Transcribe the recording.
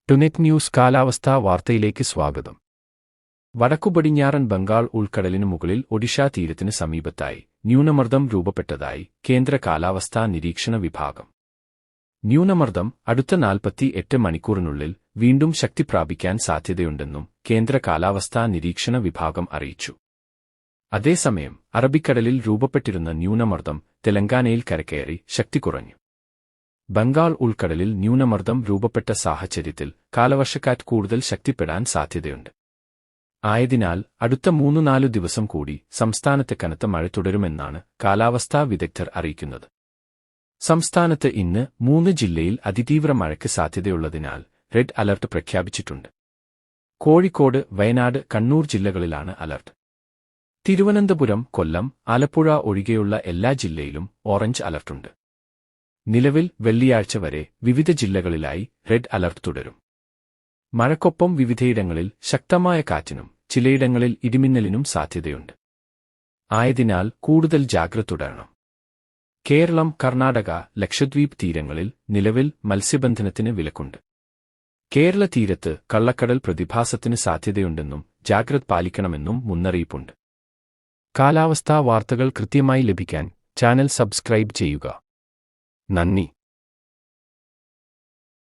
ടുനെറ്റ് news കാലാവസ്ഥാ വാർത്തയിലേക്ക് സ്വാഗതം. വടക്കുപടിഞ്ഞാറൻ ബംഗാൾ ഉൾക്കടലിനു മുകളിൽ ഒഡീഷ തീരത്തിന് സമീപത്തായി ന്യൂനമർദ്ദം രൂപപ്പെട്ടതായി കേന്ദ്ര കാലാവസ്ഥാ നിരീക്ഷണ വിഭാഗം. ന്യൂനമർദ്ദം അടുത്ത 48 മണിക്കൂറിനുള്ളിൽ വീണ്ടും ശക്തി പ്രാപിക്കാൻ സാധ്യതയുണ്ടെന്നും കേന്ദ്ര കാലാവസ്ഥാ നിരീക്ഷണ വിഭാഗം അറിയിച്ചു. അതേസമയം അറബിക്കടലിൽ രൂപപ്പെട്ടിരുന്ന ന്യൂനമർദ്ദം തെലങ്കാനയിൽ കരകയറി ശക്തി കുറഞ്ഞു. ബംഗാൾ ഉൾക്കടലിൽ ന്യൂനമർദ്ദം രൂപപ്പെട്ട സാഹചര്യത്തിൽ കാലവർഷക്കാറ്റ് കൂടുതൽ ശക്തിപ്പെടാൻ സാധ്യതയുണ്ട്. ആയതിനാൽ അടുത്ത 3-4 ദിവസം കൂടി സംസ്ഥാനത്ത് കനത്ത മഴ തുടരുമെന്നാണ് കാലാവസ്ഥാ വിദഗ്ധർ അറിയിക്കുന്നത്. സംസ്ഥാനത്ത് ഇന്ന് 3 ജില്ലയിൽ അതിതീവ്ര മഴയ്ക്ക് സാധ്യതയുള്ളതിനാൽ റെഡ് അലർട്ട് പ്രഖ്യാപിച്ചിട്ടുണ്ട്. കോഴിക്കോട്, വയനാട്, കണ്ണൂർ ജില്ലകളിലാണ് അലർട്ട്. തിരുവനന്തപുരം, കൊല്ലം, ആലപ്പുഴ ഒഴികെയുള്ള എല്ലാ ജില്ലയിലും ഓറഞ്ച് അലർട്ടുണ്ട്. നിലവിൽ വെള്ളിയാഴ്ച വരെ വിവിധ ജില്ലകളിലായി റെഡ് അലർട്ട് തുടരും. മഴയ്ക്കൊപ്പം വിവിധയിടങ്ങളിൽ ശക്തമായ കാറ്റിനും ചിലയിടങ്ങളിൽ ഇടിമിന്നലിനും സാധ്യതയുണ്ട്. ആയതിനാൽ കൂടുതൽ ജാഗ്രത തുടരണം. കേരളം, കർണാടക, ലക്ഷദ്വീപ് തീരങ്ങളിൽ നിലവിൽ മത്സ്യബന്ധനത്തിന് വിലക്കുണ്ട്. കേരള തീരത്ത് കള്ളക്കടൽ പ്രതിഭാസത്തിന് സാധ്യതയുണ്ടെന്നും ജാഗ്രത പാലിക്കണമെന്നും മുന്നറിയിപ്പുണ്ട്. കാലാവസ്ഥാ വാർത്തകൾ കൃത്യമായി ലഭിക്കാൻ ചാനൽ സബ്സ്ക്രൈബ് ചെയ്യുക. നന്ദി.